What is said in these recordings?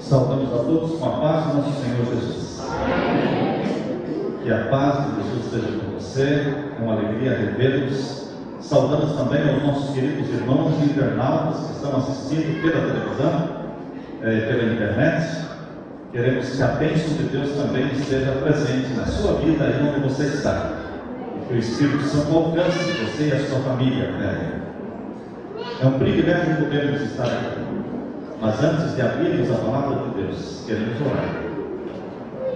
Saudamos a todos com a paz do nosso Senhor Jesus. Que a paz de Jesus esteja com você, é uma alegria revê-los. Saudamos também aos nossos queridos irmãos e internautas que estão assistindo pela televisão, pela internet. Queremos que a bênção de Deus também esteja presente na sua vida aí onde você está. E que o Espírito Santo alcance você e a sua família. É um privilégio podermos estar aqui. Mas antes de abrirmos a palavra de Deus, queremos orar.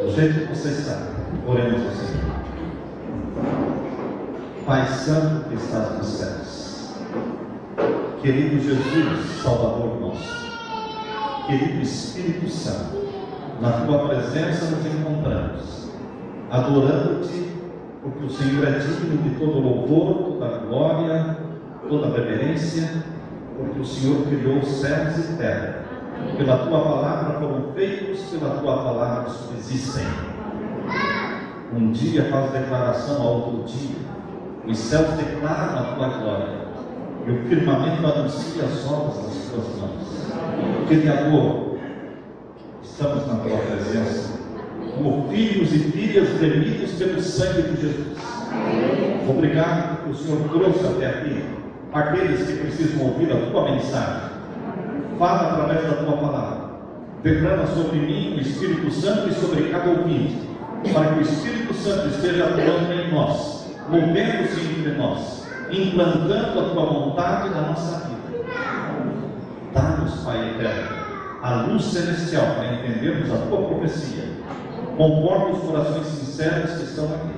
Do jeito que você está, oremos ao Senhor. Pai Santo que estás nos céus, querido Jesus, Salvador nosso, querido Espírito Santo, na tua presença nos encontramos, adorando-te, porque o Senhor é digno de todo louvor, toda glória, toda reverência, porque o Senhor criou os céus e terra. Pela tua palavra foram feitos, pela tua palavra subsistem. Um dia faz declaração ao outro dia, os céus declaram a tua glória, e o firmamento anuncia as obras das tuas mãos. Criador, estamos na tua presença, como filhos e filhas remidos pelo sangue de Jesus. Obrigado porque o Senhor trouxe até aqui aqueles que precisam ouvir a tua mensagem. Fala através da tua palavra, derrama sobre mim o Espírito Santo e sobre cada ouvinte, para que o Espírito Santo esteja atuando em nós, movendo-se entre nós, implantando a tua vontade na nossa vida. Dá-nos, Pai eterno, a luz celestial para entendermos a tua profecia. Conforta os corações sinceros que estão aqui.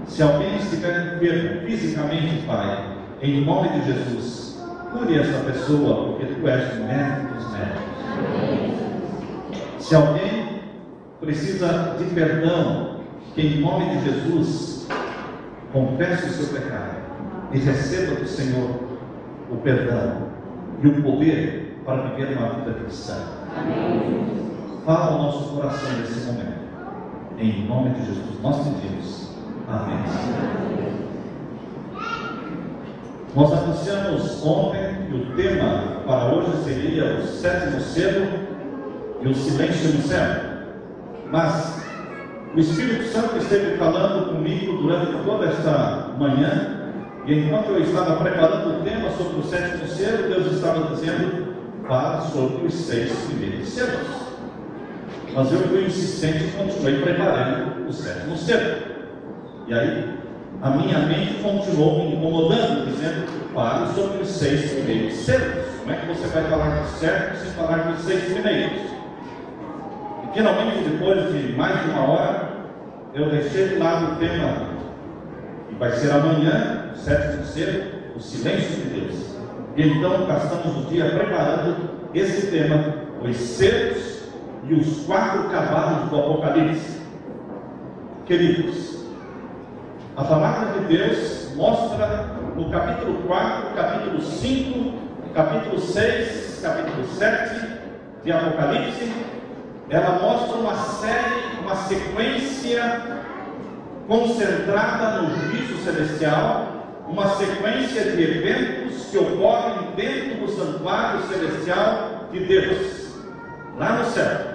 Se alguém estiver enfermo fisicamente, Pai, em nome de Jesus, cure essa pessoa, porque tu és o médico dos médicos. Se alguém precisa de perdão, que em nome de Jesus confesse o seu pecado e receba do Senhor o perdão e o poder para viver uma vida cristã. Fala ao nosso coração nesse momento. Em nome de Jesus nós pedimos. Amém. Nós anunciamos ontem que o tema para hoje seria o sétimo selo e o silêncio no céu. Mas o Espírito Santo esteve falando comigo durante toda esta manhã, e enquanto eu estava preparando o tema sobre o sétimo selo, Deus estava dizendo: fala sobre os 6 primeiros selos. Mas eu fui insistente e continuei preparando o sétimo selo. E aí a minha mente continuou me incomodando, dizendo: fale sobre os 6 primeiros selos. Como é que você vai falar do sétimo sem falar dos 6 primeiros? E finalmente, depois de mais de uma hora, eu deixei de lado o tema, que vai ser amanhã, o sétimo selo, o silêncio de Deus. E então gastamos o dia preparando esse tema, os selos e os 4 cavalos do Apocalipse. Queridos, a palavra de Deus mostra no capítulo 4, capítulo 5, capítulo 6, capítulo 7 de Apocalipse. Ela mostra uma série, uma sequência concentrada no juízo celestial, uma sequência de eventos que ocorrem dentro do santuário celestial de Deus, lá no céu.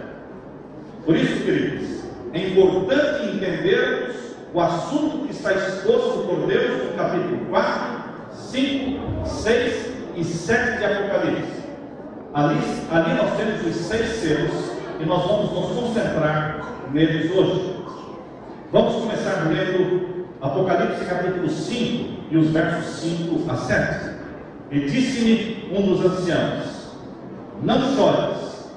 Por isso, queridos, é importante entendermos o assunto que está exposto por Deus no capítulo 4, 5, 6 e 7 de Apocalipse. Ali nós temos os 6 selos e nós vamos nos concentrar neles hoje. Vamos começar lendo Apocalipse capítulo 5 e os versos 5 a 7. E disse-me um dos anciãos: não chores,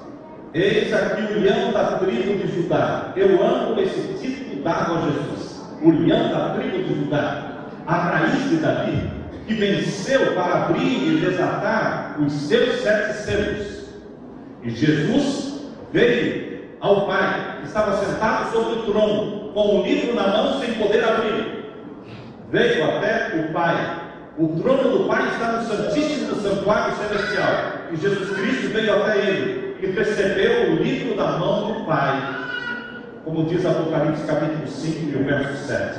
eis aqui o leão da tribo de Judá. Eu amo esse título dado a Jesus. O leão da tribo de Judá, a raiz de Davi, que venceu para abrir e desatar os seus 7 selos. E Jesus veio ao Pai, que estava sentado sobre o trono, com o livro na mão sem poder abrir. Veio até o Pai. O trono do Pai está no Santíssimo Santuário Celestial, e Jesus Cristo veio até ele e recebeu o livro da mão do Pai, como diz Apocalipse capítulo 5 e o verso 7.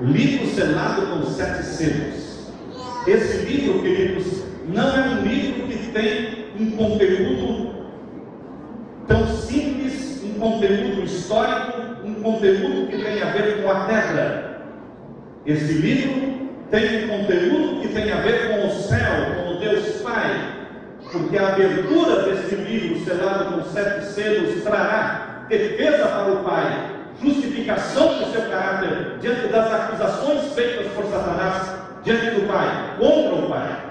Livro selado com 7 selos. Esse livro, queridos, não é um livro que tem um conteúdo tão simples, um conteúdo histórico, um conteúdo que tem a ver com a terra. Esse livro tem um conteúdo que tem a ver com o céu, com o Deus Pai, porque a abertura desse livro, selado com 7 selos, trará defesa para o Pai, justificação do seu caráter diante das acusações feitas por Satanás diante do Pai, contra o Pai.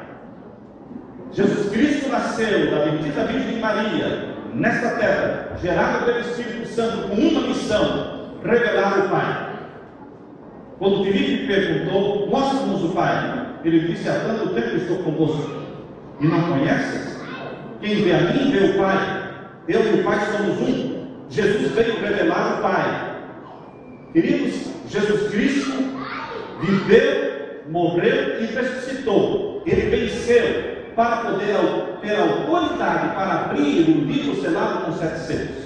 Jesus Cristo nasceu da bendita Virgem Maria nesta terra, gerado pelo Espírito Santo, com uma missão: revelar o Pai. Quando Filipe perguntou: mostra-nos o Pai, ele disse: há tanto tempo estou convosco e não conheces? Quem vê a mim vê o Pai. Eu e o Pai somos um. Jesus veio revelar o Pai. Queridos, Jesus Cristo viveu, morreu e ressuscitou. Ele venceu para poder ter autoridade para abrir o livro selado com 7 selos.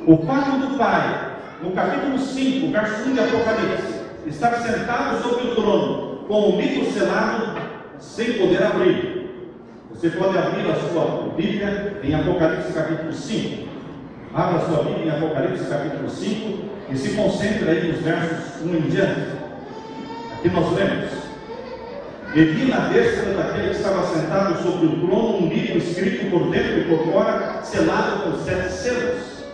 O pacto do Pai, no capítulo 5, verso 1 de Apocalipse, está sentado sobre o trono, com o livro selado, sem poder abrir. Você pode abrir a sua Bíblia em Apocalipse capítulo 5. Abra a sua Bíblia em Apocalipse capítulo 5 e se concentre aí nos versos 1 em diante. Aqui nós lemos: e vi na destra daquele que estava sentado sobre o trono um livro escrito por dentro e por fora, selado com 7 selos.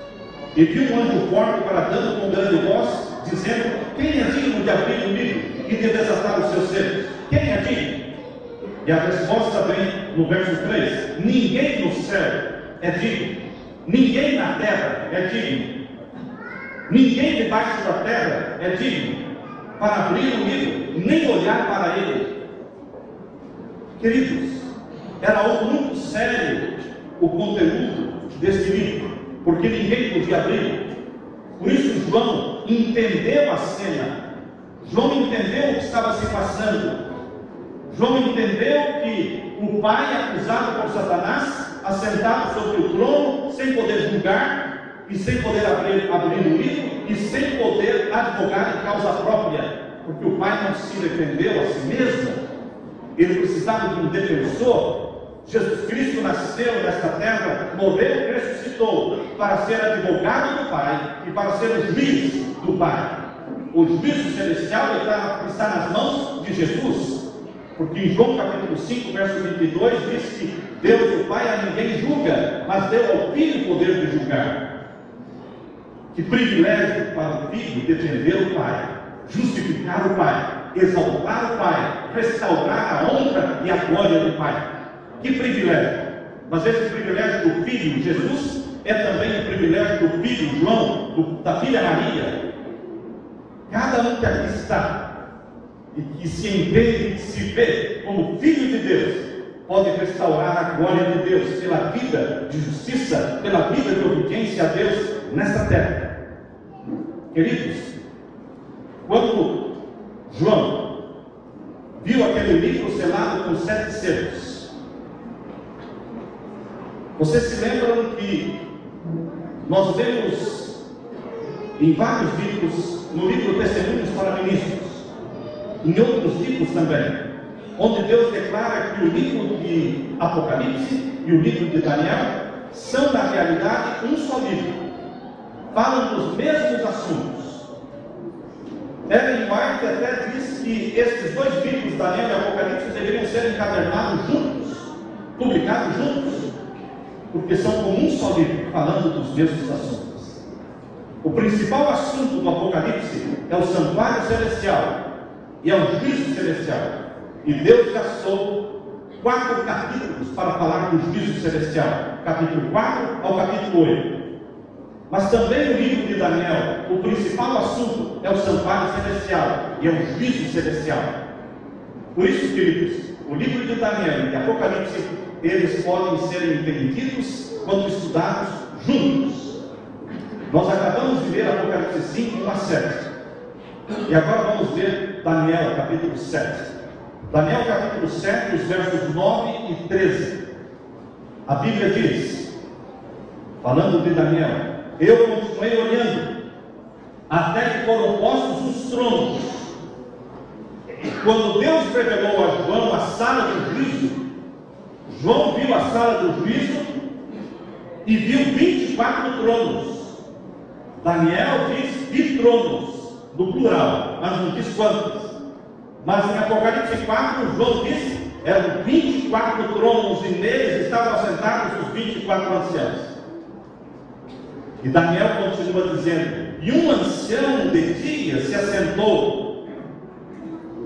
E vi um anjo forte bradando com grande voz, dizendo: quem é digno de abrir o livro e de desatar os seus selos? Quem é digno? E a resposta vem no verso 3: ninguém no céu é digno, ninguém na terra é digno, ninguém debaixo da terra é digno para abrir o livro, nem olhar para ele. Queridos, era algo muito sério o conteúdo deste livro, porque ninguém podia abrir. Por isso João entendeu a cena, João entendeu o que estava se passando. João entendeu que o Pai, acusado por Satanás, assentado sobre o trono, sem poder julgar e sem poder abrir o livro e sem poder advogar em causa própria, porque o Pai não se defendeu a si mesmo, ele precisava de um defensor. Jesus Cristo nasceu nesta terra, morreu e ressuscitou para ser advogado do Pai e para ser o juiz do Pai. O juízo celestial está nas mãos de Jesus. Porque em João capítulo 5, verso 22, diz que Deus, o Pai, a ninguém julga, mas deu ao Filho o poder de julgar. Que privilégio para o Filho defender o Pai, justificar o Pai, exaltar o Pai, restaurar a honra e a glória do Pai. Que privilégio! Mas esse privilégio do Filho, Jesus, é também o privilégio do Filho, João, da filha Maria. Cada um que aqui está e que se entende, que se vê como filho de Deus, pode restaurar a glória de Deus pela vida de justiça, pela vida de obediência a Deus nesta terra. Queridos, quando João viu aquele livro selado com 7 selos, vocês se lembram que nós vemos em vários livros, no livro Testemunhos para Ministros, em outros livros também, onde Deus declara que o livro de Apocalipse e o livro de Daniel são na realidade um só livro, falam dos mesmos assuntos. Ellen White até diz que estes 2 livros, Daniel e Apocalipse, deveriam ser encadernados juntos, publicados juntos, porque são como um só livro, falando dos mesmos assuntos. O principal assunto do Apocalipse é o santuário celestial e é o juízo celestial. E Deus gastou 4 capítulos para falar do juízo celestial, capítulo 4 ao capítulo 8. Mas também no livro de Daniel, o principal assunto é o santuário celestial e é o juízo celestial. Por isso, queridos, o livro de Daniel e de Apocalipse, eles podem ser entendidos quando estudados juntos. Nós acabamos de ver Apocalipse 5, 1 a 7. E agora vamos ver Daniel, capítulo 7. Daniel, capítulo 7, os versos 9 e 13. A Bíblia diz, falando de Daniel: eu continuei olhando, até que foram postos os tronos. Quando Deus revelou a João a sala do juízo, João viu a sala do juízo e viu 24 tronos. Daniel diz vi tronos, no plural, mas não diz quantos. Mas em Apocalipse 4, João diz eram 24 tronos e neles estavam assentados os 24 anciãos. E Daniel continua dizendo: e um ancião de dia se assentou.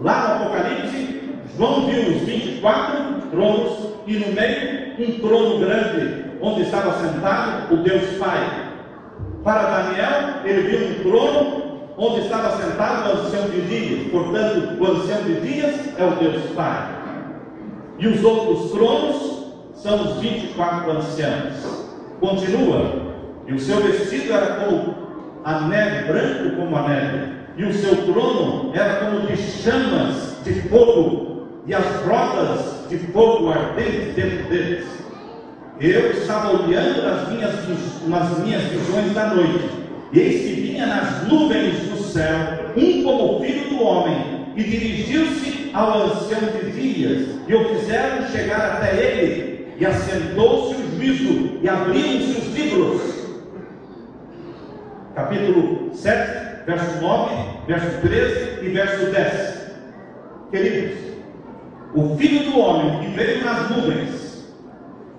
Lá no Apocalipse, João viu os 24 tronos e no meio um trono grande, onde estava sentado o Deus Pai. Para Daniel, ele viu um trono onde estava sentado o ancião de dias. Portanto, o ancião de dias é o Deus Pai. E os outros tronos são os 24 anciãos. Continua. E o seu vestido era como a neve, branco como a neve. E o seu trono era como de chamas de fogo, e as rodas de fogo ardente dentro deles. Eu estava olhando nas minhas visões da noite, e eis que vinha nas nuvens do céu um como filho do homem, e dirigiu-se ao ancião de dias, e o fizeram chegar até ele, e assentou-se o juízo, e abriram-se os livros. Capítulo 7, verso 9, verso 13 e verso 10. Queridos, o Filho do Homem que veio nas nuvens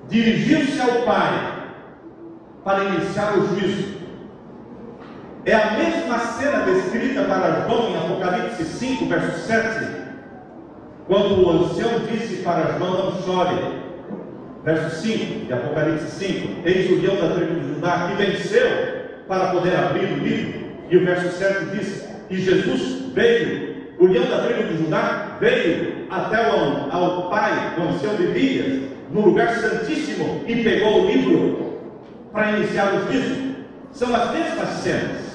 dirigiu-se ao Pai para iniciar o juízo. É a mesma cena descrita para João em Apocalipse 5, verso 7, quando o ancião disse para João: não chore. Verso 5 de Apocalipse 5: eis o leão da tribo de Judá que venceu para poder abrir o livro. E o verso 7 diz: e Jesus veio, o leão da tribo de Judá veio até ao Pai, o ancião de dias, no lugar santíssimo, e pegou o livro para iniciar o juízo. São as mesmas cenas.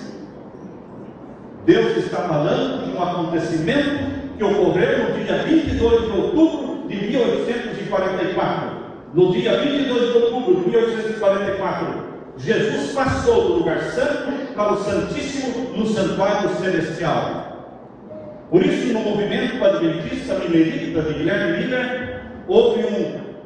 Deus está falando de um acontecimento que ocorreu no dia 22 de outubro de 1844. No dia 22 de outubro de 1844, Jesus passou do lugar santo para o Santíssimo no santuário celestial. Por isso, no movimento adventista milerita de Guilherme Miller, houve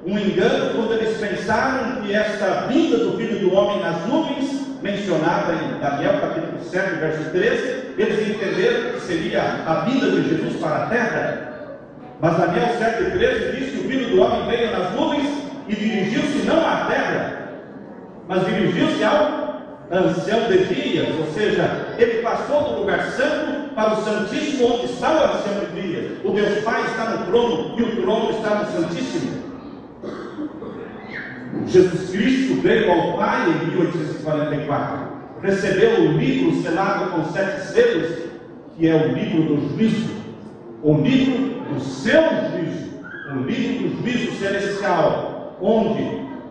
um engano quando eles pensaram que esta vinda do Filho do Homem nas nuvens, mencionada em Daniel capítulo 7, verso 13, eles entenderam que seria a vinda de Jesus para a terra. Mas Daniel 7, 13 diz que o Filho do Homem veio nas nuvens e dirigiu-se não à terra, mas dirigiu-se ao ancião de dias, ou seja, ele passou do lugar santo para o Santíssimo, onde está o ancião de dias. O Deus Pai está no trono e o trono está no Santíssimo. Jesus Cristo veio ao Pai em 1844, recebeu o livro selado com 7 selos, que é o livro do juízo, o livro do seu juízo, o livro do juízo celestial, onde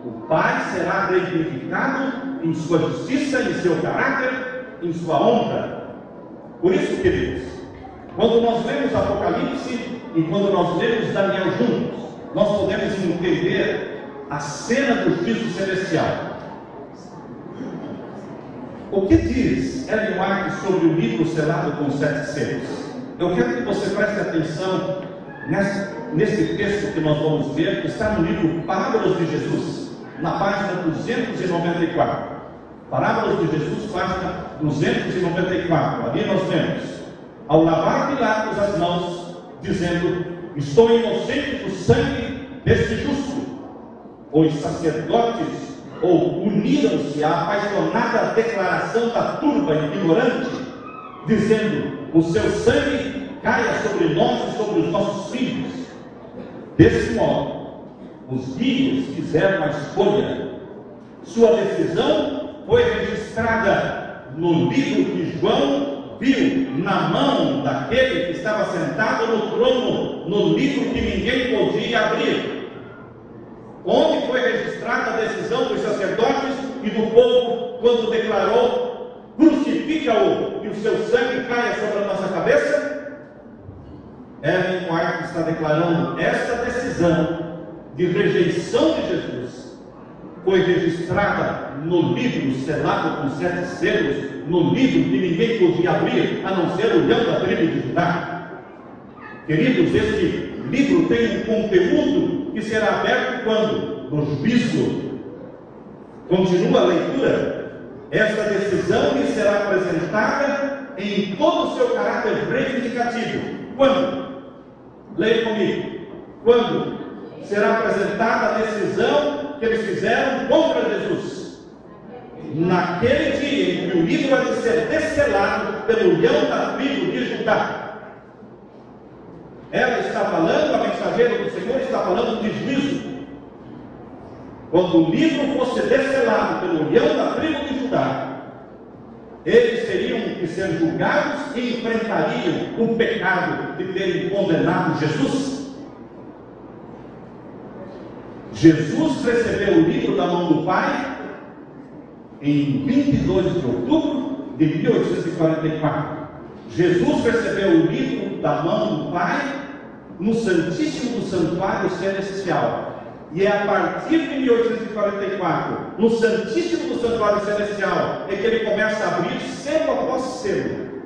o Pai será glorificado em sua justiça, em seu caráter, em sua honra. Por isso, queridos, quando nós lemos Apocalipse e quando nós lemos Daniel juntos, nós podemos entender a cena do juízo celestial. O que diz Ellen White sobre o livro selado com 7 selos? Eu quero que você preste atenção nesse texto que nós vamos ver, que está no livro Parábolas de Jesus, na página 294. Parábolas de Jesus, página 294. Ali nós vemos: ao lavar Pilatos as mãos, dizendo: estou inocente do sangue deste justo. Os sacerdotes uniram-se à apaixonada declaração da turba ignorante, dizendo: o seu sangue caia sobre nós e sobre os nossos filhos. Desse modo, os guias fizeram a escolha. Sua decisão foi registrada no livro que João viu na mão daquele que estava sentado no trono, no livro que ninguém podia abrir. Onde foi registrada a decisão dos sacerdotes e do povo quando declarou: crucifica-o e o seu sangue caia sobre a nossa cabeça? Ellen White está declarando: esta decisão de rejeição de Jesus foi registrada no livro selado com 7 selos, no livro que ninguém podia abrir, a não ser o leão da tribo de Judá. Queridos, este livro tem um conteúdo que será aberto quando? No juízo. Continua a leitura. Esta decisão lhe será apresentada em todo o seu caráter reivindicativo. Quando? Leia comigo. Quando será apresentada a decisão que eles fizeram contra Jesus? Naquele dia em que o livro vai ser desselado pelo leão da tribo de Judá. Ela está falando, a mensageira do Senhor está falando de juízo. Quando o livro fosse desselado pelo leão da tribo de Judá, eles teriam que ser julgados e enfrentariam o pecado de terem condenado Jesus. Jesus recebeu o livro da mão do Pai em 22 de outubro de 1844. Jesus recebeu o livro da mão do Pai no Santíssimo do Santuário Celestial. E é a partir de 1844, no Santíssimo do Santuário Celestial, é que ele começa a abrir selo após selo,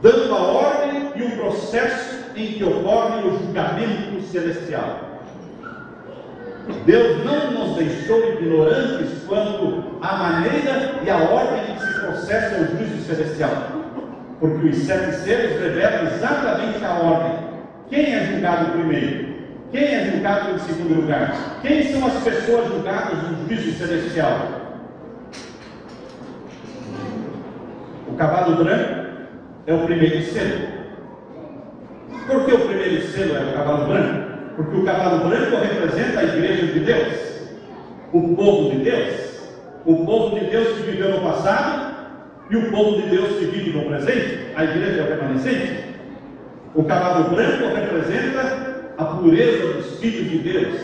dando a ordem e o processo em que ocorre o julgamento celestial. Deus não nos deixou ignorantes quanto à maneira e a ordem em que se processa o juízo celestial, porque os 7 selos revelam exatamente a ordem. Quem é julgado primeiro? Quem é julgado em segundo lugar? Quem são as pessoas julgadas no juízo celestial? O cavalo branco é o primeiro selo. Por que o primeiro selo é o cavalo branco? Porque o cavalo branco representa a igreja de Deus, o povo de Deus, o povo de Deus que viveu no passado e o povo de Deus que vive no presente, a igreja remanescente. O cavalo branco representa a pureza dos filhos de Deus,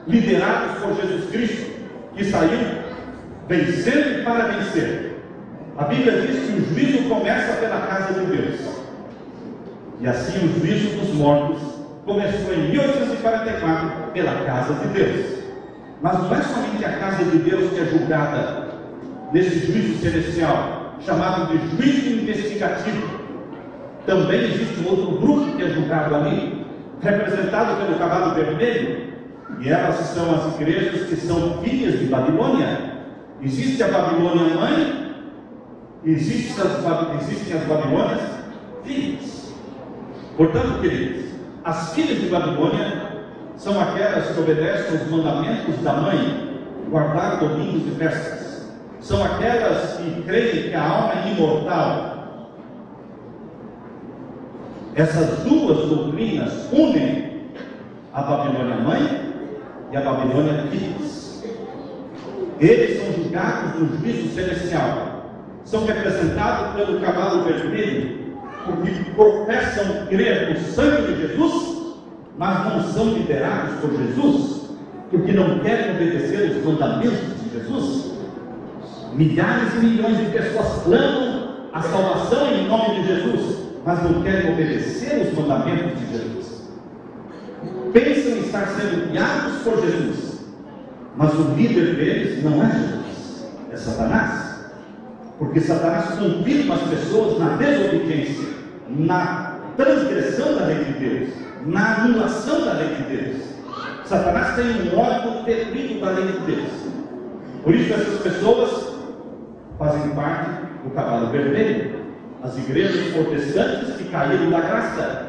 liderados por Jesus Cristo, que saiu vencendo para vencer. A Bíblia diz que o juízo começa pela casa de Deus, e assim o juízo dos mortos começou em 1844 pela casa de Deus. Mas não é somente a casa de Deus que é julgada nesse juízo celestial, chamado de juízo investigativo. Também existe um outro grupo que é julgado ali, representado pelo cavalo vermelho, e elas são as igrejas que são filhas de Babilônia. Existe a Babilônia mãe, existem as Babilônias filhas. Portanto, queridos, as filhas de Babilônia são aquelas que obedecem os mandamentos da mãe, guardar domingos e festas. São aquelas que creem que a alma é imortal. Essas duas doutrinas unem a Babilônia mãe e a Babilônia filhas. Eles são julgados no juízo celestial. São representados pelo cavalo vermelho, porque professam crer no sangue de Jesus, mas não são liderados por Jesus, porque não querem obedecer os mandamentos de Jesus. Milhares e milhões de pessoas clamam a salvação em nome de Jesus, mas não querem obedecer os mandamentos de Jesus. Pensam em estar sendo guiados por Jesus, mas o líder deles não é Jesus, é Satanás. Porque Satanás confirma as pessoas na desobediência, na transgressão da lei de Deus, na anulação da lei de Deus. Satanás tem um ódio terrível da lei de Deus. Por isso essas pessoas fazem parte do cavalo vermelho, as igrejas protestantes que caíram da graça.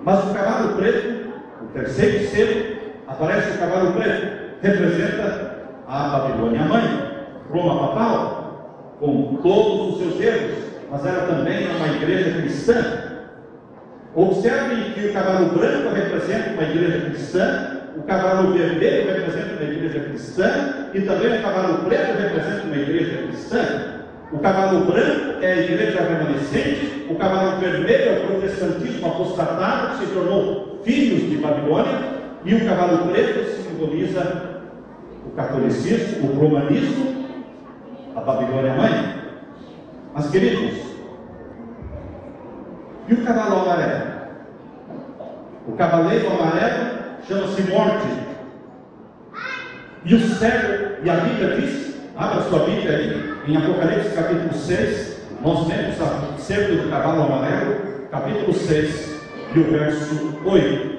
Mas o cavalo preto, o terceiro selo, aparece o cavalo preto, representa a Babilônia mãe, Roma papal, com todos os seus erros, mas ela também é uma igreja cristã. Observem que o cavalo branco representa uma igreja cristã, o cavalo vermelho representa uma igreja cristã, e também o cavalo preto representa uma igreja cristã. O cavalo branco é a igreja remanescente, o cavalo vermelho é o protestantismo apostatado, que se tornou filhos de Babilônia, e o cavalo preto simboliza o catolicismo, o romanismo, a Babilônia mãe. Mas, queridos, e o cavalo amarelo? O cavaleiro amarelo chama-se morte. E o cego, e a Bíblia diz, abra sua Bíblia aí, em Apocalipse capítulo 6, nós vemos acerca do cavalo amarelo, capítulo 6, e o verso 8.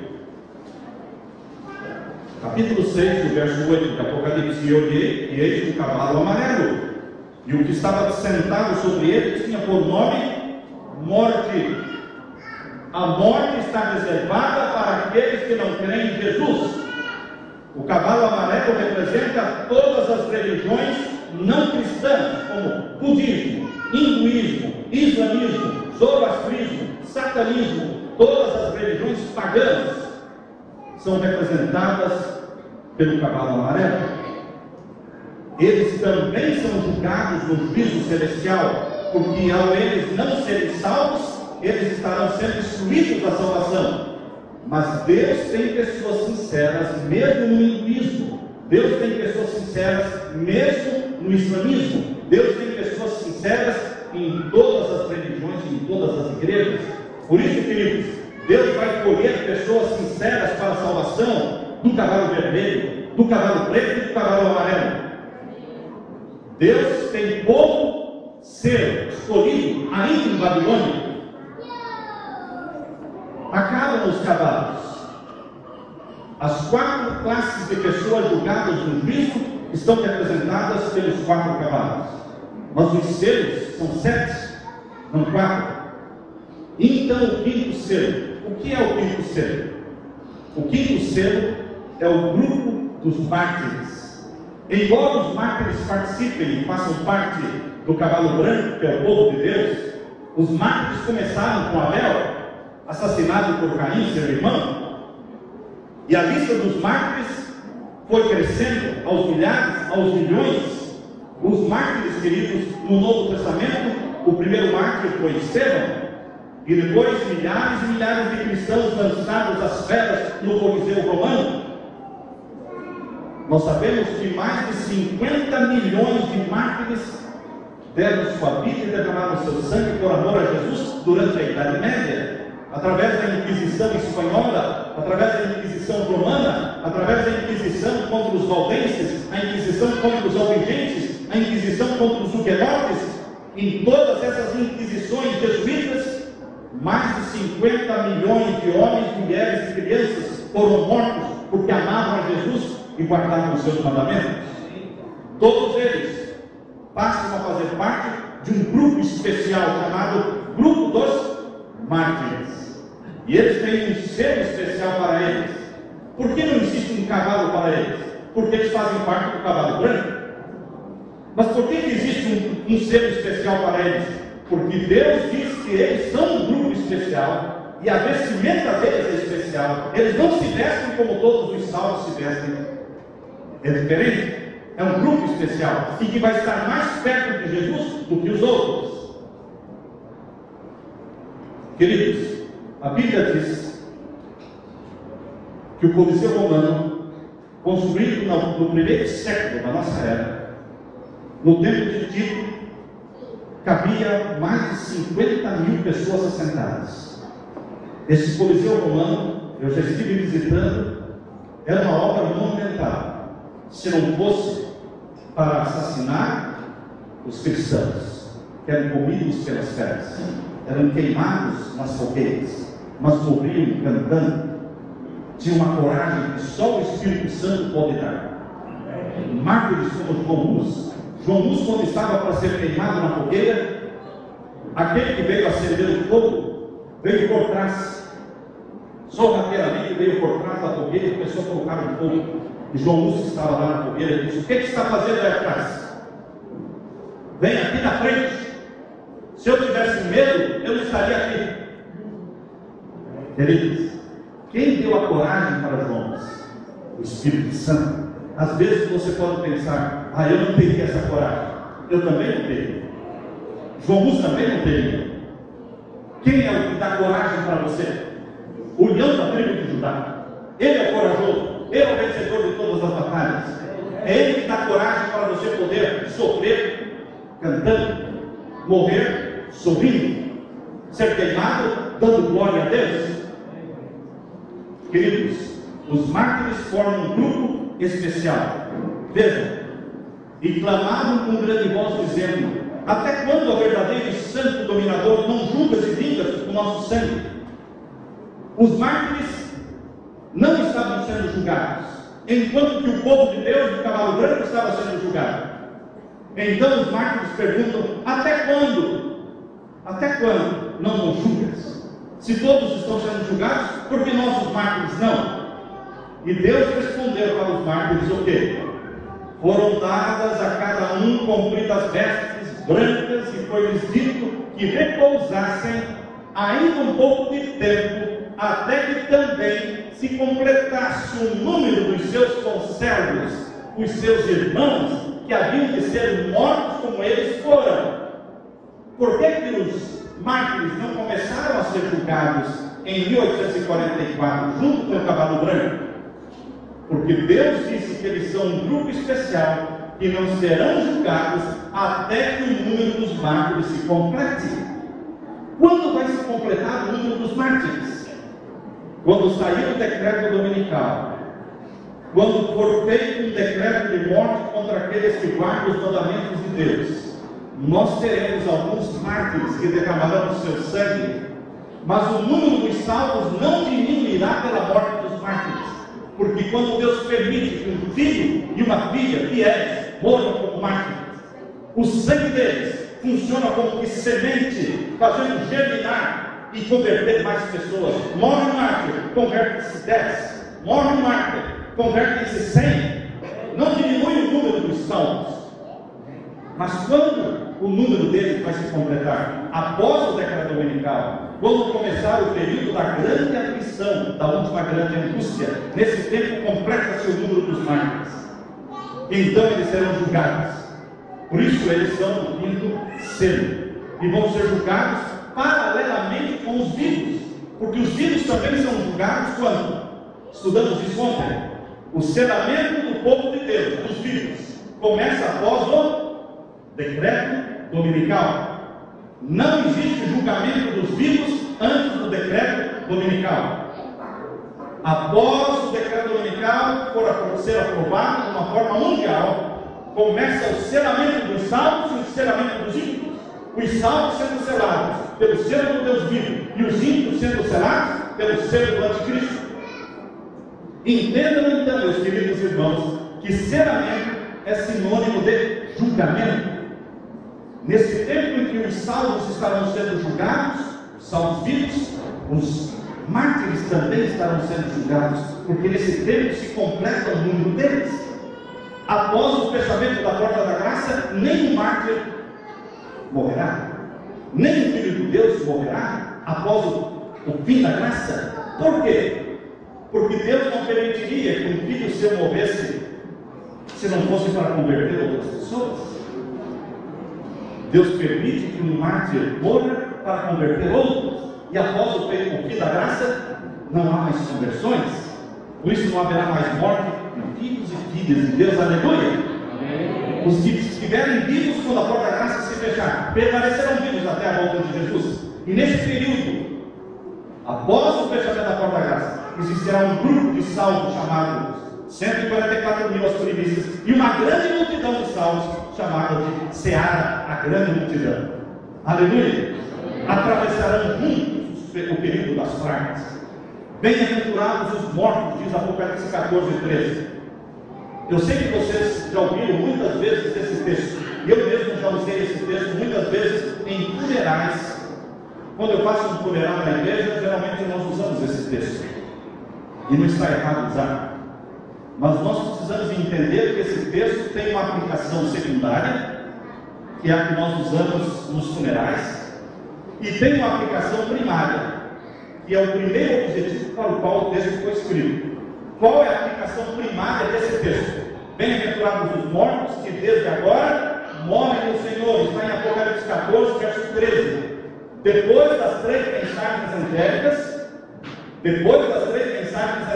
Capítulo 6, o verso 8 de Apocalipse: e olhei, e eis um cavalo amarelo, e o que estava sentado sobre ele tinha por nome Morte. A morte está reservada para aqueles que não creem em Jesus. O cavalo amarelo representa todas as religiões não cristãs, como budismo, hinduísmo, islamismo, zoroastrismo, satanismo. Todas as religiões pagãs são representadas pelo cavalo amarelo. Eles também são julgados no juízo celestial, porque ao eles não serem salvos, eles estarão sendo excluídos da salvação. Mas Deus tem pessoas sinceras mesmo no hinduísmo. Deus tem pessoas sinceras mesmo no islamismo. Deus tem pessoas sinceras em todas as religiões, em todas as igrejas. Por isso, queridos, Deus vai colher pessoas sinceras para a salvação do cavalo vermelho, do cavalo preto e do cavalo amarelo. Deus tem povo seu escolhido ainda em Babilônia. Acabam os cavalos. As 4 classes de pessoas julgadas no juízo estão representadas pelos 4 cavalos. Mas os selos são 7, não 4. Então o 5º selo. O que é o 5º selo? O 5º selo é o grupo dos mártires. Embora os mártires participem e façam parte do cavalo branco, que é o povo de Deus, os mártires começaram com Abel, assassinado por Caim, seu irmão, e a lista dos mártires foi crescendo aos milhares, aos milhões. Os mártires, queridos, no Novo Testamento, o primeiro mártir foi Estevão, e depois milhares e milhares de cristãos lançados às feras no Coliseu Romano. Nós sabemos que mais de 50 milhões de mártires deram sua vida e derramaram seu sangue por amor a Jesus durante a Idade Média, através da Inquisição espanhola, através da Inquisição romana, através da Inquisição contra os valdenses, a Inquisição contra os albigenses, a Inquisição contra os huguenotes. Em todas essas inquisições jesuítas, mais de 50 milhões de homens, mulheres e crianças foram mortos porque amavam a Jesus e guardavam os seus mandamentos. Todos eles passam a fazer parte de um grupo especial chamado Grupo dos Mártires. E eles têm um selo especial para eles. Por que não existe um cavalo para eles? Porque eles fazem parte do cavalo branco. Mas por que existe um selo especial para eles? Porque Deus diz que eles são um grupo especial e a vestimenta deles é especial. Eles não se vestem como todos os salvos se vestem. É diferente. É um grupo especial e que vai estar mais perto de Jesus do que os outros. Queridos, a Bíblia diz que o Coliseu Romano, construído no primeiro século da nossa era, no tempo de Tito, cabia mais de 50 mil pessoas assentadas. Esse Coliseu Romano, eu já estive visitando, era uma obra monumental. Se não fosse para assassinar os cristãos, que eram comidos pelas feras, eram queimados nas fogueiras, mas morriam cantando, tinha uma coragem que só o Espírito Santo pode dar. Mártires como João Hus. João Hus, quando estava para ser queimado na fogueira, aquele que veio acender o fogo, veio por trás, sorrateiro ali, veio por trás da fogueira e começou a colocar o fogo. E João Hus estava lá na fogueira e disse: o que está fazendo aí atrás? Vem aqui na frente. Se eu tivesse medo, eu não estaria aqui. Queridos, quem deu a coragem para João Hus? O Espírito Santo. Às vezes você pode pensar: ah, eu não teria essa coragem. Eu também não teria. João Hus também não teria. Quem é o que dá coragem para você? O leão da tribo de Judá. Ele é o corajoso. Ele é o vencedor de todas as batalhas. É Ele que dá coragem para você poder sofrer cantando, morrer sorrindo, ser queimado dando glória a Deus. Queridos, os mártires formam um grupo especial. Vejam, e clamavam com grande voz dizendo: até quando o verdadeiro e santo dominador não julgas e vingas o nosso sangue? Os mártires não estavam sendo julgados, enquanto que o povo de Deus, do cavalo branco, estava sendo julgado. Então os mártires perguntam: até quando? Até quando não nos julgas? Se todos estão sendo julgados, por que nós, os mártires, não? E Deus respondeu para os mártires o quê? Foram dadas a cada um compridas vestes brancas, e foi-lhes dito que repousassem ainda um pouco de tempo, até que também se completasse o número dos seus conservos, os seus irmãos, que haviam de ser mortos como eles foram. Por que os mártires não começaram a ser julgados em 1844, junto com o cavalo branco? Porque Deus disse que eles são um grupo especial, que não serão julgados até que o número dos mártires se complete. Quando vai se completar o número dos mártires? Quando sair o decreto dominical, quando for feito um decreto de morte contra aqueles que guardam os mandamentos de Deus, nós teremos alguns mártires que derramarão o seu sangue, mas o número dos salvos não diminuirá pela morte dos mártires, porque quando Deus permite que um filho e uma filha fiéis morram como mártires, o sangue deles funciona como que semente, fazendo germinar e converter mais pessoas. Morre um mártir, converte-se 10, morre um mártir, converte-se 100, não diminui o número dos salvos. Mas quando o número deles vai se completar? Após o decreto dominical, quando começar o período da grande aflição, da última grande angústia, nesse tempo completa-se o número dos mártires. Então eles serão julgados. Por isso eles são do quinto selo, e vão ser julgados paralelamente com os vivos, porque os vivos também são julgados quando? Estudamos isso ontem. O selamento do povo de Deus, dos vivos, começa após o decreto dominical. Não existe julgamento dos vivos antes do decreto dominical. Após o decreto dominical for ser aprovado de uma forma mundial, começa o selamento dos salvos e o selamento dos ímpios. Os salvos sendo selados pelo selo do Deus vivo, e os ímpios sendo selados pelo selo do anticristo. Entendam então, meus queridos irmãos, que selamento é sinônimo de julgamento. Nesse tempo em que os salvos estarão sendo julgados, os salvos vivos, os mártires também estarão sendo julgados, porque nesse tempo se completa o número deles. Após o fechamento da porta da graça, nem o mártir morrerá, nem o Filho de Deus morrerá após o fim da graça. Por quê? Porque Deus não permitiria que um filho seu morresse se não fosse para converter outras pessoas. Deus permite que um mártir morra para converter outros, e após o fim da graça não há mais conversões. Por isso não haverá mais morte em filhos e filhas de Deus. Aleluia! Os que estiverem vivos quando a porta da graça se fechar permanecerão vivos até a volta de Jesus. E nesse período, após o fechamento da porta da graça, existirá um grupo de salvos chamado 144 mil as primícias, e uma grande multidão de salvos chamada de Seara, a grande multidão. Aleluia! Atravessarão juntos o período das pragas. Bem-aventurados os mortos, diz Apocalipse 14, 13. Eu sei que vocês já ouviram muitas vezes esse texto, e eu mesmo já usei esse texto muitas vezes em funerais. Quando eu faço um funeral na igreja, geralmente nós usamos esse texto, e não está errado usar. Mas nós precisamos entender que esse texto tem uma aplicação secundária, que é a que nós usamos nos funerais, e tem uma aplicação primária, que é o primeiro objetivo para o qual o texto foi escrito. Qual é a aplicação primária desse texto? Bem-aventurados os mortos, que desde agora morrem no Senhor. Está em Apocalipse 14, verso 13. Depois das 3 mensagens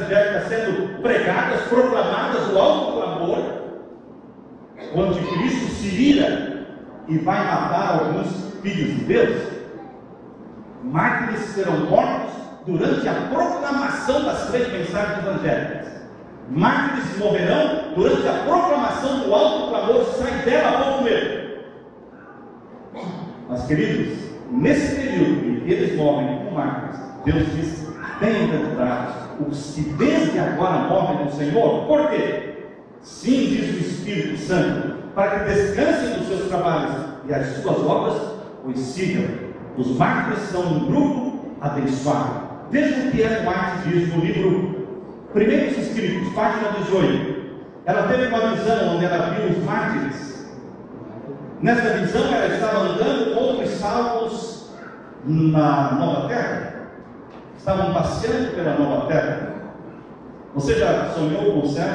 angélicas, sendo pregadas, proclamadas, o alto clamor, o anticristo se ira e vai matar alguns filhos de Deus. Mártires serão mortos durante a proclamação das 3 mensagens angélicas. Mártires morrerão durante a proclamação do alto clamor, sai dela povo meu. Mas queridos, nesse período em que eles morrem como mártires, Deus diz: Bem-aventurados os que desde agora morrem no Senhor. Por quê? Sim, diz o Espírito Santo, para que descansem dos seus trabalhos e as suas obras os sigam. Os mártires são um grupo abençoado. Veja o que Ellen White diz no livro Primeiros Escritos, página 18. Ela teve uma visão onde ela viu os mártires. Nessa visão ela estava andando com outros salvos na Nova Terra. Estavam passeando pela Nova Terra. Você já sonhou com o céu?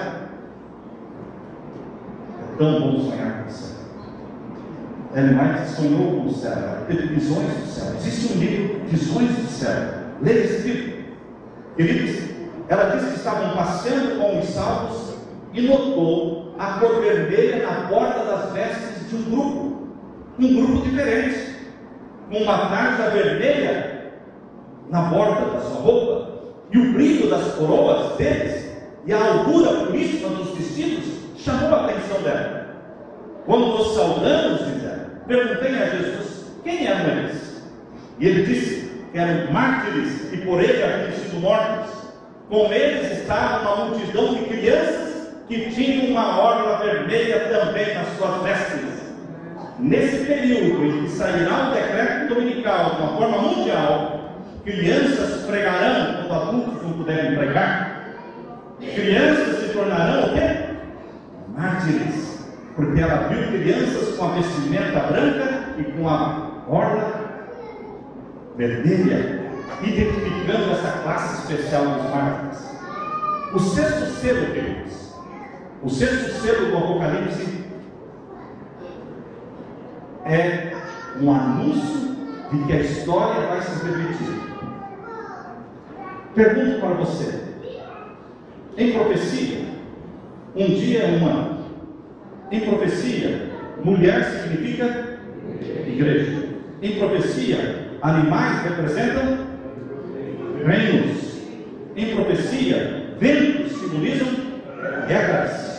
É tão bom sonhar com o céu. Ellen White sonhou com o céu, ela teve visões do céu. Existe um livro, Visões do Céu. Leia esse livro. Queridos, ela disse que estavam passeando com os salvos e notou a cor vermelha na borda das vestes de um grupo diferente, com uma tarja vermelha na borda da sua roupa, e o brilho das coroas deles e a altura puríssima dos vestidos chamou a atenção dela. Quando os saudamos, perguntei a Jesus quem eram eles, e ele disse que eram mártires e por ele haviam sido mortos. Com eles estava uma multidão de crianças que tinham uma orla vermelha também nas suas vestes. Nesse período em que sairá o decreto dominical de uma forma mundial, crianças pregarão quando adultos não puderem pregar. Crianças se tornarão o quê? Mártires, porque ela viu crianças com a vestimenta branca e com a orla vermelha, identificando essa classe especial dos mártires. O sexto selo, queridos, o sexto selo do Apocalipse é um anúncio de que a história vai se repetir. Pergunto para você: em profecia, um dia é um ano. Em profecia, mulher significa igreja. Em profecia, animais representam reinos. Em profecia, ventos simbolizam guerras.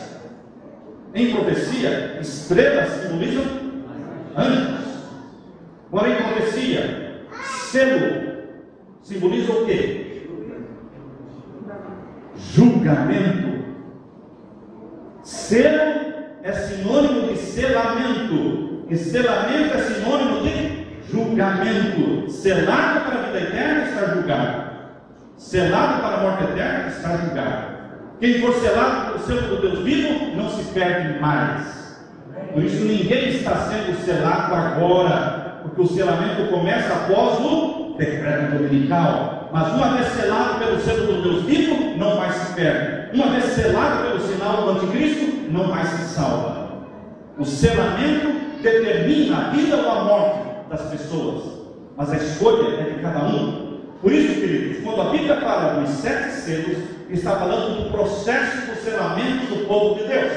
Em profecia, estrelas simbolizam anjos. Agora, em profecia, selo simboliza o quê? Julgamento. Selo é sinônimo de selamento, e selamento é sinônimo de julgamento. Selado para a vida eterna está julgado, selado para a morte eterna está julgado. Quem for selado pelo selo do Deus vivo não se perde mais. Por isso ninguém está sendo selado agora, porque o selamento começa após o decreto dominical. Mas uma vez selado pelo selo do Deus vivo, não mais se perde. Uma vez selado pelo sinal do anticristo, não mais se salva. O selamento determina a vida ou a morte das pessoas, mas a escolha é de cada um. Por isso, queridos, quando a Bíblia fala dos 7 selos, está falando do processo do selamento do povo de Deus.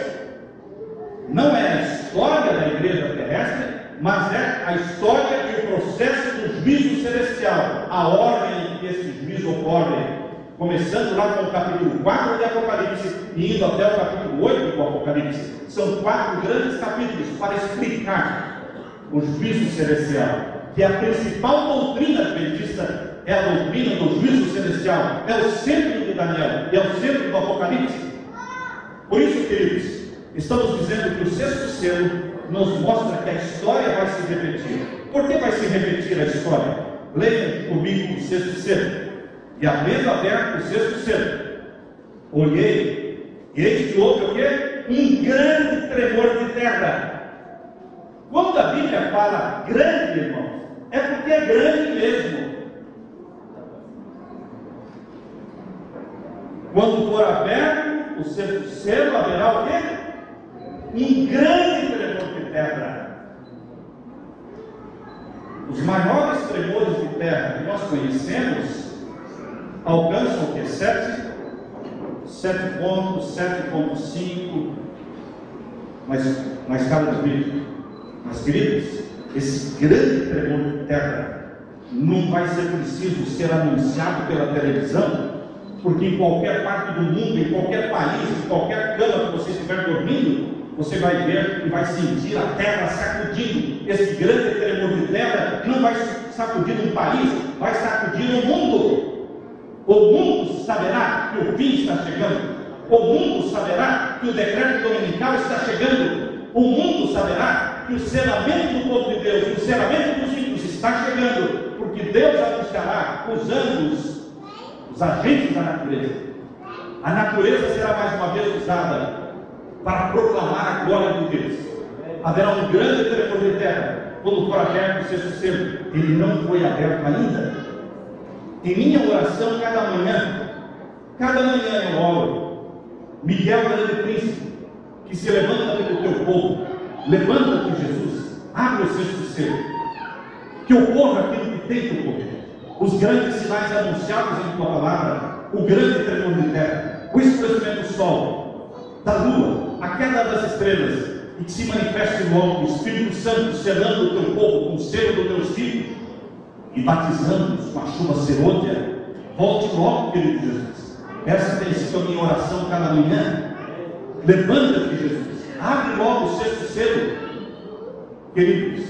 Não é a história da igreja terrestre, mas é a história e o processo do juízo celestial, a ordem em que esse juízo ocorre, começando lá com o capítulo 4 de Apocalipse e indo até o capítulo 8 do Apocalipse. São 4 grandes capítulos para explicar o juízo celestial, que é a principal doutrina adventista, é a doutrina do juízo celestial, é o centro de Daniel, é o centro do Apocalipse. Por isso, queridos, estamos dizendo que o sexto selo nos mostra que a história vai se repetir. Por que vai se repetir a história? Leiam comigo o sexto selo. E havendo aberto o sexto selo, olhei, e eis que houve o quê? Um grande tremor de terra. Quando a Bíblia fala grande, irmãos, é porque é grande mesmo. Quando for aberto o sexto selo, haverá o quê? Um grande tremor de terra. Os maiores tremores de terra que nós conhecemos alcançam o que? 7 pontos, 7,5 na escala de Richter. Mas, queridos, esse grande tremor de terra não vai ser preciso ser anunciado pela televisão, porque em qualquer parte do mundo, em qualquer país, em qualquer cama que você estiver dormindo, você vai ver e vai sentir a terra sacudindo. Esse grande tremor de terra não vai sacudir um país, vai sacudir o mundo. O mundo saberá que o fim está chegando. O mundo saberá que o decreto dominical está chegando. O mundo saberá que o selamento do povo de Deus, o selamento dos ímpios está chegando, porque Deus anunciará usando os agentes da natureza. A natureza será mais uma vez usada para proclamar a glória de Deus. Haverá um grande tremor de terra quando for aberto o sexto selo. Ele não foi aberto ainda. Em minha oração cada manhã eu oro. Miguel, grande príncipe, que se levanta pelo teu povo, levanta-te, Jesus, abre o sexto selo, que ocorra aquilo que tem que ocorrer. Os grandes sinais anunciados em tua palavra, o grande tremor de terra, o escurecimento do sol, da lua, a queda das estrelas, e que se manifeste logo o Espírito Santo selando o teu povo com o selo do teu Espírito e batizando-nos com a chuva serôdia. Volte logo, querido Jesus. Essa tem sido a minha oração cada manhã. Levanta-te, Jesus, abre logo o sexto selo. Queridos,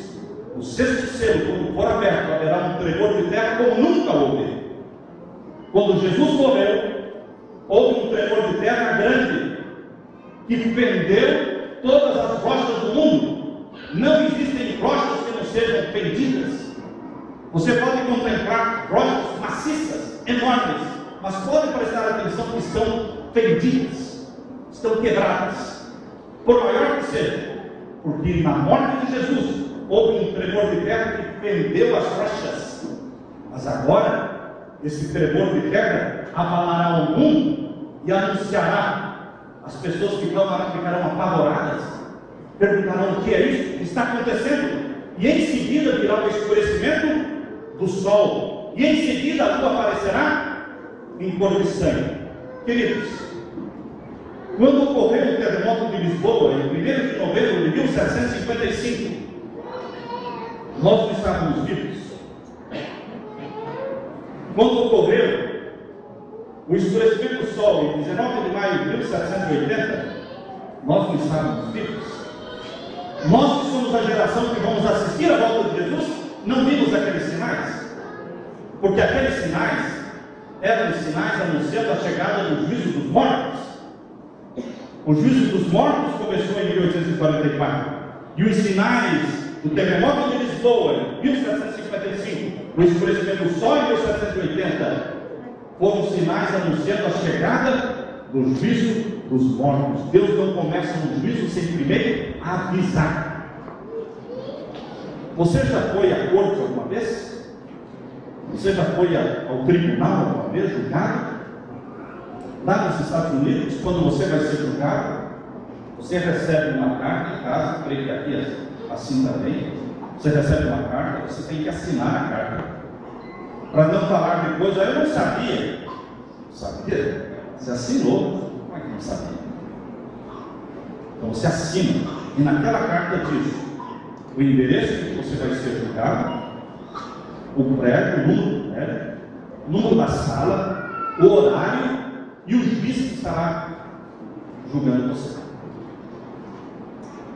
o sexto selo, quando for aberto, haverá um tremor de terra como nunca houve. Quando Jesus morreu, houve um tremor de terra grande que fendeu todas as rochas do mundo. Não existem rochas que não sejam fendidas. Você pode contemplar rochas maciças, enormes, mas pode prestar atenção que estão fendidas, estão quebradas, por maior que seja, porque na morte de Jesus houve um tremor de terra que fendeu as rochas. Mas agora esse tremor de terra abalará o mundo e anunciará. As pessoas ficarão apavoradas, perguntarão o que é isso que está acontecendo, e em seguida virá o escurecimento do sol, e em seguida a lua aparecerá em cor de sangue. Queridos, quando ocorreu o terremoto de Lisboa, em 1º de novembro de 1755, nós não estávamos vivos. Quando ocorreu o escurecimento do sol, em 19 de maio de 1780, nós não estávamos vivos. Nós que somos a geração que vamos assistir a volta de Jesus, não vimos aqueles sinais, porque aqueles sinais eram sinais anunciando a chegada do juízo dos mortos. O juízo dos mortos começou em 1844, e os sinais do terremoto de Lisboa, em 1755, o escurecimento do sol em 1780, foram sinais anunciando a chegada do juízo dos mortos. Deus não começa um juízo sem primeiro avisar. Você já foi à corte alguma vez? Você já foi ao tribunal alguma vez, julgado? Lá nos Estados Unidos, quando você vai ser julgado, você recebe uma carta em casa, creio que aqui assim também. Você recebe uma carta, você tem que assinar a carta. Para não falar depois, eu não sabia. Sabia? Você assinou. Como é que não sabia? Então você assina. E naquela carta diz o endereço que você vai ser julgado, o prédio, o número do prédio, o número da sala, o horário e o juiz que estará julgando você.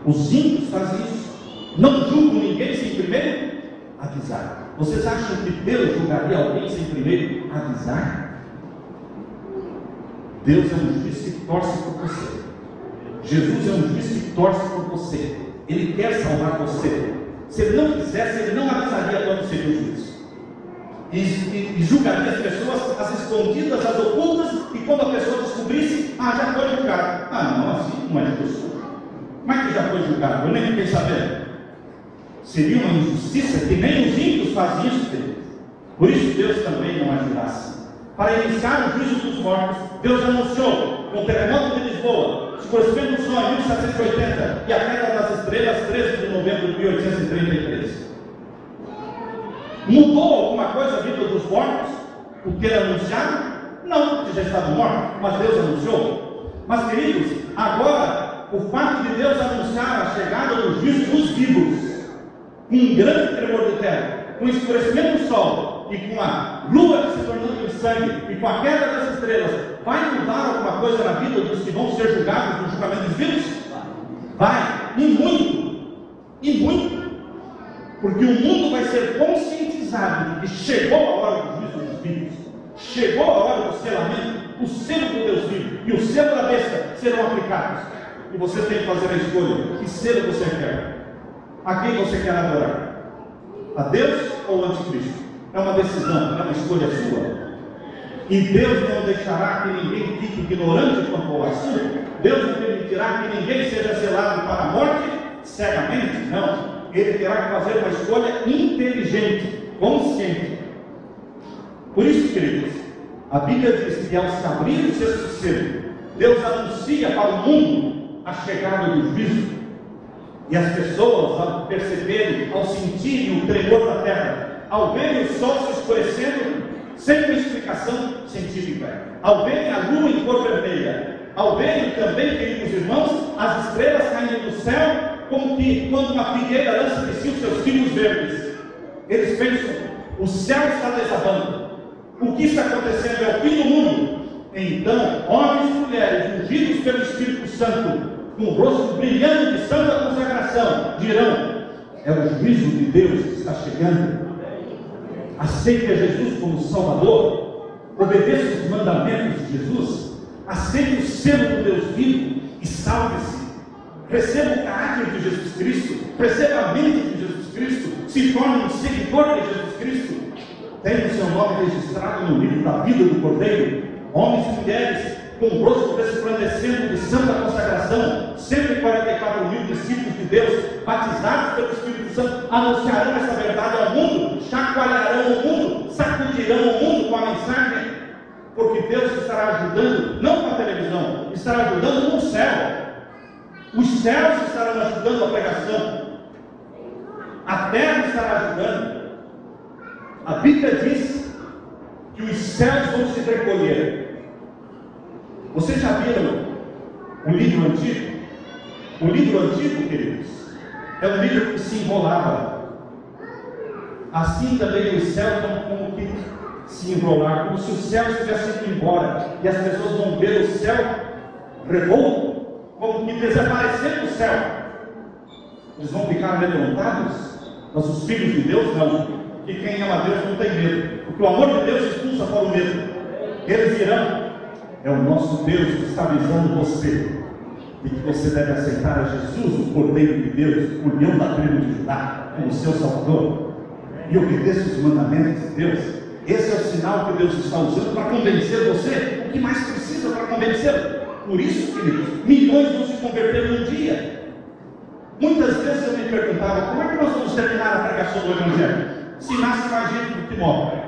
Os ímpios fazem isso. Não julgam ninguém sem primeiro avisar. Vocês acham que Deus julgaria alguém sem primeiro avisar? Deus é um juiz que torce por você. Jesus é um juiz que torce por você. Ele quer salvar você. Se ele não quisesse, ele não avisaria quando seria o juiz. E julgaria as pessoas, as escondidas, as ocultas, e quando a pessoa descobrisse, já foi julgado. Não, assim não é justo. Como é que já foi julgado? Eu nem fiquei sabendo. Seria uma injustiça que nem os ímpios fazem isso, Deus. Por isso Deus também não agilasse. Para iniciar o juízo dos mortos, Deus anunciou com o terremoto de Lisboa, escurecimento do sol em 1780 e a queda das estrelas 13 de novembro de 1833. Mudou alguma coisa a vida dos mortos? O ter anunciado? Não, porque já estavam mortos, mas Deus anunciou. Mas queridos, agora o fato de Deus anunciar a chegada do juízo dos vivos, com um grande tremor de terra, com o escurecimento do sol e com a lua se tornando em sangue e com a queda das estrelas, vai mudar alguma coisa na vida dos que vão ser julgados no julgamento dos vivos? Vai, e muito, porque o mundo vai ser conscientizado de que chegou a hora do juízo dos vivos, chegou a hora do selamento, o selo do Deus vivo e o selo da besta serão aplicados. E você tem que fazer a escolha: que selo você quer? A quem você quer adorar? A Deus ou ao anticristo? É uma decisão, é uma escolha sua. E Deus não deixará que ninguém fique ignorante quanto ao assunto. Deus não permitirá que ninguém seja selado para a morte cegamente. Não. Ele terá que fazer uma escolha inteligente, consciente. Por isso, queridos, a Bíblia diz que ao se abrir o sexto selo, Deus anuncia para o mundo a chegada do juízo. E as pessoas, ao perceberem, ao sentirem o tremor da terra, ao verem o sol se escurecendo, sem uma explicação científica, ao verem a lua em cor vermelha, ao verem também, queridos irmãos, as estrelas caindo do céu, como que quando uma figueira lança de si os seus fios verdes, eles pensam: o céu está desabando, o que está acontecendo é o fim do mundo. Então, homens e mulheres, ungidos pelo Espírito Santo, com o rosto brilhando de santa consagração, dirão: é o juízo de Deus que está chegando. Aceite a Jesus como Salvador, obedeça os mandamentos de Jesus, aceite o selo do Deus vivo e salve-se. Receba o caráter de Jesus Cristo, receba a mente de Jesus Cristo, se torne um seguidor de Jesus Cristo. Tenha o seu nome registrado no livro da vida do Cordeiro. Homens e mulheres com o rosto resplandecendo de santa consagração, 144 mil discípulos de Deus, batizados pelo Espírito Santo, anunciarão essa verdade ao mundo, chacoalharão o mundo, sacudirão o mundo com a mensagem, porque Deus estará ajudando, não com a televisão, estará ajudando com o céu. Os céus estarão ajudando a pregação, a terra estará ajudando. A Bíblia diz que os céus vão se recolher. Vocês já viram o livro antigo? O livro antigo, queridos, é um livro que se enrolava. Assim também os céus vão como que se enrolar, como se o céu estivesse indo embora, e as pessoas vão ver o céu revolto, como que desaparecendo do céu. Eles vão ficar amedrontados, mas os filhos de Deus não, que quem ama Deus não tem medo, porque o amor de Deus expulsa fora o medo. Eles dirão: é o nosso Deus que está avisando você, e que você deve aceitar a Jesus, o Cordeiro de Deus, o leão da tribo de Judá, como seu Salvador, e obedeça os mandamentos de Deus. Esse é o sinal que Deus está usando para convencer você. O que mais precisa para convencê-lo? Por isso, queridos, milhões vão se converter num dia. Muitas vezes eu me perguntava: como é que nós vamos terminar a pregação do Evangelho se nasce mais gente do que morre?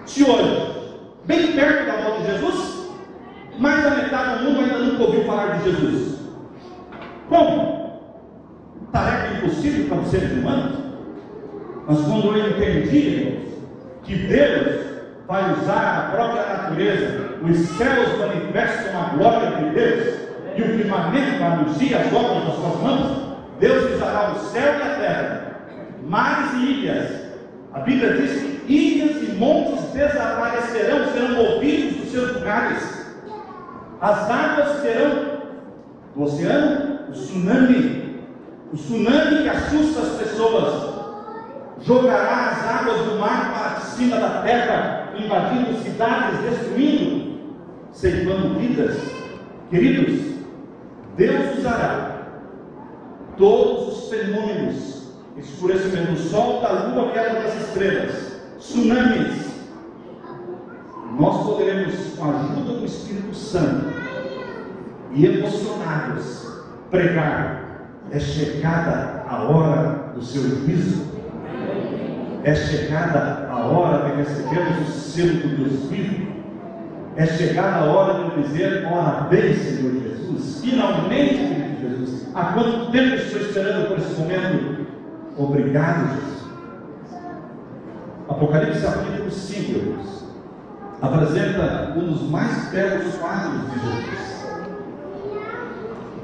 Se hoje, bem perto da volta de Jesus, mais da metade do mundo ainda nunca ouviu falar de Jesus. Como? Tarefa impossível para os seres humanos. Mas quando eu entendi que Deus vai usar a própria natureza, os céus manifestam a glória de Deus, e o firmamento anuncia as obras das suas mãos, Deus usará o céu e a terra, mares e ilhas. A Bíblia diz que ilhas e montes desaparecerão, serão movidos dos seus lugares. As águas serão do oceano, o tsunami que assusta as pessoas, jogará as águas do mar para cima da terra, invadindo cidades, destruindo, ceifando vidas. Queridos, Deus usará todos os fenômenos: escurecimento do sol, da lua, queda das estrelas, tsunamis. Nós poderemos, com a ajuda do Espírito Santo e emocionados, pregar: é chegada a hora do seu juízo, é chegada a hora de recebermos o selo do Deus vivo, é chegada a hora de dizer: ora bem, Senhor Jesus, finalmente, querido Jesus, há quanto tempo estou esperando por esse momento? Obrigado, Jesus. Apocalipse capítulo 5, irmãos, apresenta um dos mais belos quadros de Jesus,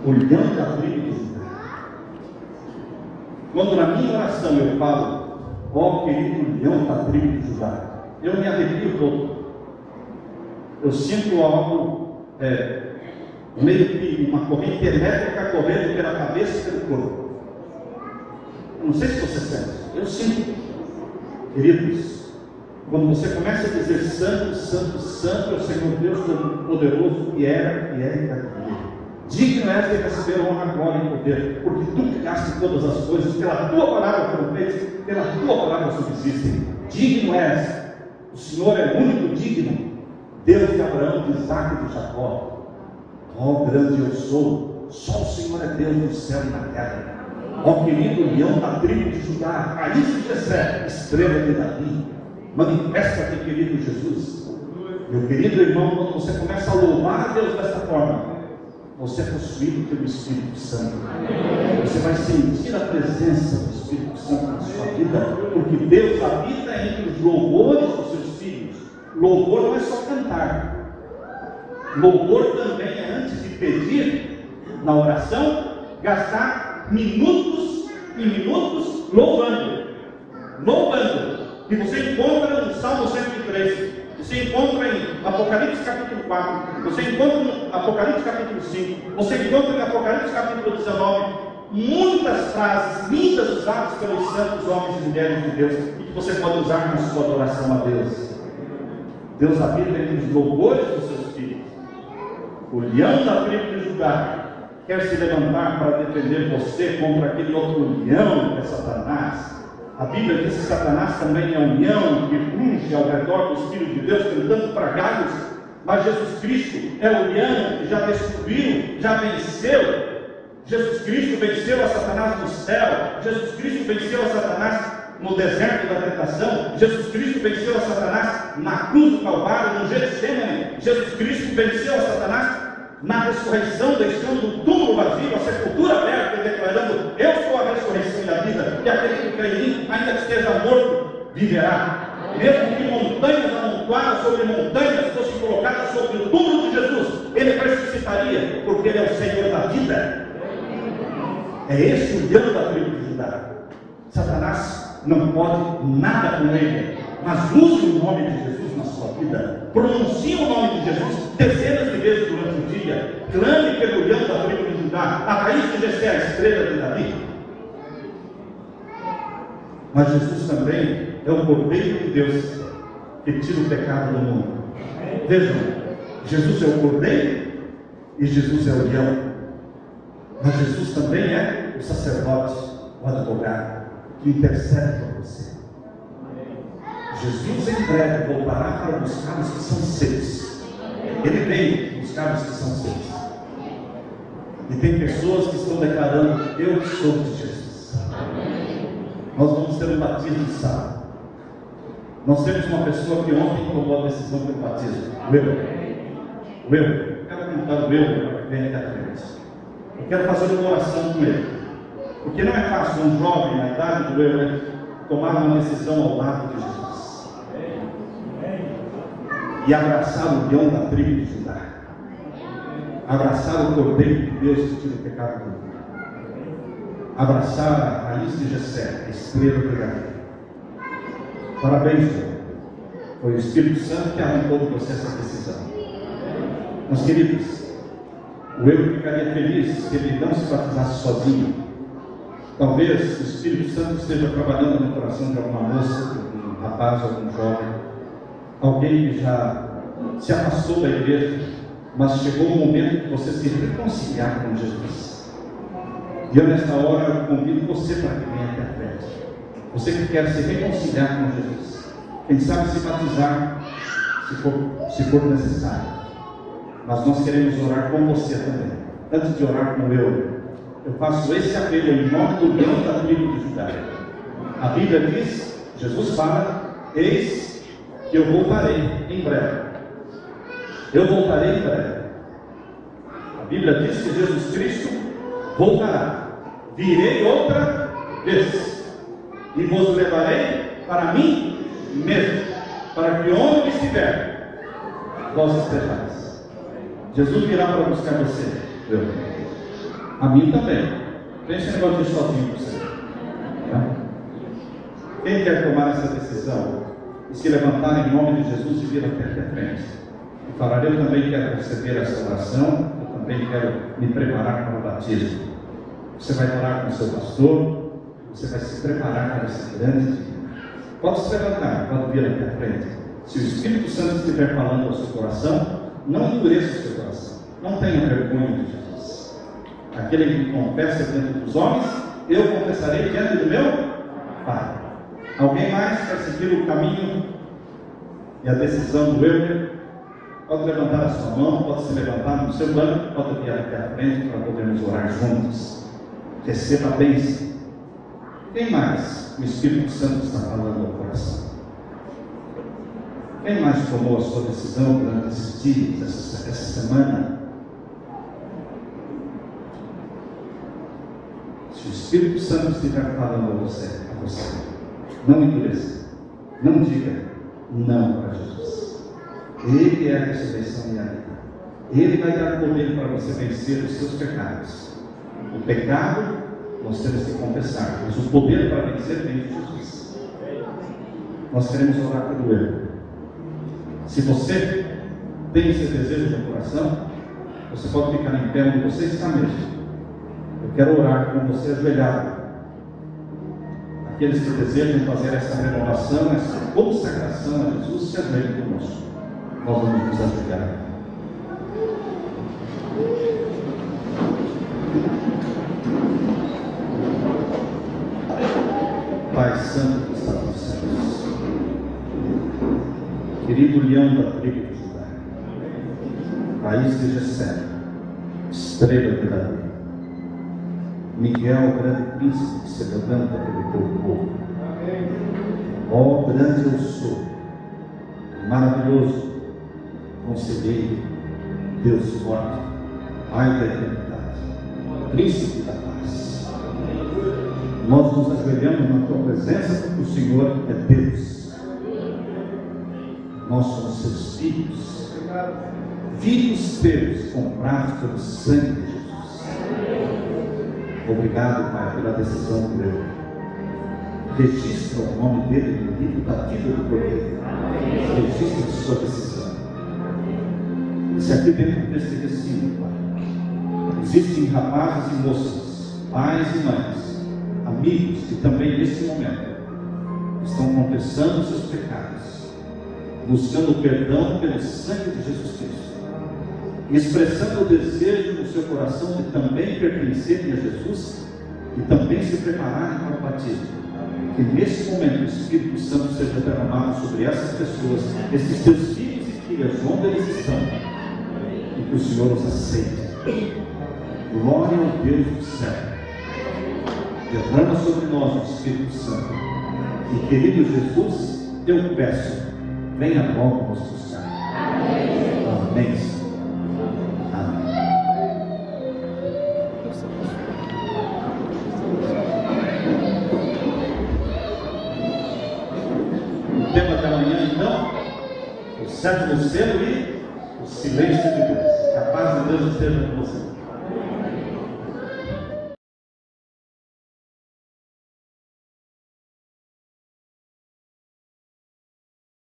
o leão da tribo de Judá. Quando na minha oração eu falo: ó querido leão da tribo de Judá, eu me arrepio todo. Eu sinto algo, meio que uma corrente elétrica correndo pela cabeça e pelo corpo. Não sei se você sente, eu sinto. Queridos, Quando você começa a dizer santo, santo, santo é o Senhor Deus Todo-Poderoso, que era, e é e vai vir. Digno és de receber honra, glória e poder, porque tu criaste todas as coisas, pela tua palavra foram feitas, pela tua palavra subsistem. Digno és, o Senhor é o único digno, Deus de Abraão, de Isaac e de Jacó. Ó grande eu sou, só o Senhor é Deus no céu e na terra. Ó querido leão da tribo de Judá, raiz de Jessé, estrela de Davi, manifesta-te, querido Jesus. Meu querido irmão, quando você começa a louvar a Deus desta forma, você é possuído pelo Espírito Santo. Você vai sentir a presença do Espírito Santo na sua vida, porque Deus habita entre os louvores dos seus filhos. Louvor não é só cantar. Louvor também é, antes de pedir na oração, gastar minutos e minutos louvando. Louvando. Que você encontra no Salmo 103. Você encontra em Apocalipse capítulo 4, você encontra no Apocalipse capítulo 5, você encontra em Apocalipse capítulo 19, muitas frases lindas usadas pelos santos homens e mulheres de Deus, e que você pode usar na sua adoração a Deus. Deus habita entre os louvores dos seus filhos. O leão da tribo de Judá quer se levantar para defender você contra aquele outro leão que é Satanás. A Bíblia diz que Satanás também é um leão que ruge ao redor dos filhos de Deus, tentando tragá-los. Mas Jesus Cristo é o leão que já destruiu, já venceu. Jesus Cristo venceu a Satanás no céu. Jesus Cristo venceu a Satanás no deserto da tentação. Jesus Cristo venceu a Satanás na cruz do Calvário, no Getsemane. Jesus Cristo venceu a Satanás na ressurreição, deixando o túmulo vazio, a sepultura aberta, e declarando: eu sou a ressurreição e a vida, e aquele que crê em mim, ainda que esteja morto, viverá. Mesmo que montanhas amontoadas sobre montanhas fossem colocadas sobre o túmulo de Jesus, ele ressuscitaria, porque ele é o Senhor da vida. É esse o leão da tribo de Judá. Satanás não pode nada com ele, mas use o nome de Jesus na sua vida. Pronuncie o nome de Jesus dezenas de vezes durante o dia. Clame pelo leão da tribo de Judá, a raiz de Jessé, a estrela de Davi. Mas Jesus também é o Cordeiro de Deus que tira o pecado do mundo. Vejam, Jesus é o Cordeiro e Jesus é o leão. Mas Jesus também é o sacerdote, o advogado, que intercede por você. Jesus em breve voltará para buscar os que são seus. Ele vem buscar os que são seus. E tem pessoas que estão declarando: eu sou de Jesus. Nós vamos ter um batismo de sábado. Nós temos uma pessoa que ontem tomou a decisão pelo batismo. O eu. Eu quero contar o eu para que venha aqui à frente. Eu quero fazer uma oração com ele. Porque não é fácil um jovem na idade do eu tomar uma decisão ao lado de Jesus e abraçar o leão da tribo de Judá, abraçar o Cordeiro de Deus que tira o pecado do mundo, abraçar a raiz de Jessé, a estrela do Davi. Parabéns, Senhor. Foi o Espírito Santo que arrancou de você essa decisão. Meus queridos, o eu ficaria feliz se ele não se batizasse sozinho. Talvez o Espírito Santo esteja trabalhando no coração de alguma moça, de algum rapaz, algum jovem, alguém que já se afastou da igreja, mas chegou o momento de você se reconciliar com Jesus. E eu, nesta hora, convido você para que venha até a frente. Você que quer se reconciliar com Jesus, quem sabe se batizar, se for necessário. Mas nós queremos orar com você também. Antes de orar com eu faço esse apelo em nome do leão da tribo de Judá. A Bíblia diz, Jesus fala: eis que eu voltarei em breve. Eu voltarei em breve. A Bíblia diz que Jesus Cristo voltará. Virei outra vez e vos levarei para mim mesmo, para que onde estiver, vós estejais. Jesus virá para buscar você. A mim também. Pense esse negócio de sozinho para você. Quem quer tomar essa decisão e se levantar em nome de Jesus e vir até aqui à frente e falar: eu também quero receber essa oração, eu também quero me preparar para o batismo. Você vai falar com o seu pastor, você vai se preparar para esse grande dia. Pode se levantar, pode vir aqui à frente. Se o Espírito Santo estiver falando ao seu coração, não endureça o seu coração. Não tenha vergonha de Jesus. Aquele que confessa diante dos homens, eu confessarei diante do meu Pai. Alguém mais quer seguir o caminho e a decisão do Euler? Pode levantar a sua mão, pode se levantar no seu banco, pode vir aqui à frente para podermos orar juntos. Receba a bênção. Quem mais o Espírito Santo está falando ao coração? Quem mais tomou a sua decisão durante esses dias, essa semana? Se o Espírito Santo estiver falando a você, não endureça, não diga não para Jesus. Ele é a ressurreição e a vida. Ele vai dar poder para você vencer os seus pecados. O pecado nós temos que confessar, mas o poder para vencer vem de Jesus. Nós queremos orar pelo Ele. Se você tem esse desejo no coração, você pode ficar em pé onde você está mesmo. Eu quero orar com você ajoelhado. Aqueles que desejam fazer essa renovação, essa consagração a Jesus, se ajoelhem conosco. Nós vamos nos ajoelhar. Pai Santo que está nos céus, querido leão da tribo de Judá, raiz de Jessé, estrela de Davi, Miguel, grande príncipe que se levanta pelo teu povo. Ó grande eu sou, maravilhoso, conselheiro, Deus forte, Pai da eternidade, príncipe da paz. Nós nos ajoelhamos na tua presença porque o Senhor é Deus. Nós somos seus filhos, filhos teus, comprados pelo sangue de Jesus. Obrigado, Pai, pela decisão do meu. Registra o nome dele no livro da vida do Cordeiro. Registra a sua decisão. Se aqui dentro desse recinto, Pai, existem rapazes e moças, pais e mães, amigos que também nesse momento estão confessando os seus pecados, buscando perdão pelo sangue de Jesus Cristo, expressando o desejo no seu coração de também pertencerem a Jesus e também se prepararem para o batismo. Que nesse momento o Espírito Santo seja derramado sobre essas pessoas, esses teus filhos e filhas, onde eles estão, e que o Senhor os aceite. Glória ao Deus do céu. Derrama sobre nós o Espírito Santo. E querido Jesus, eu peço, venha logo nos buscar. Amém. O tema da manhã, então, o sétimo selo e o silêncio de Deus. Que a paz de Deus esteja com você.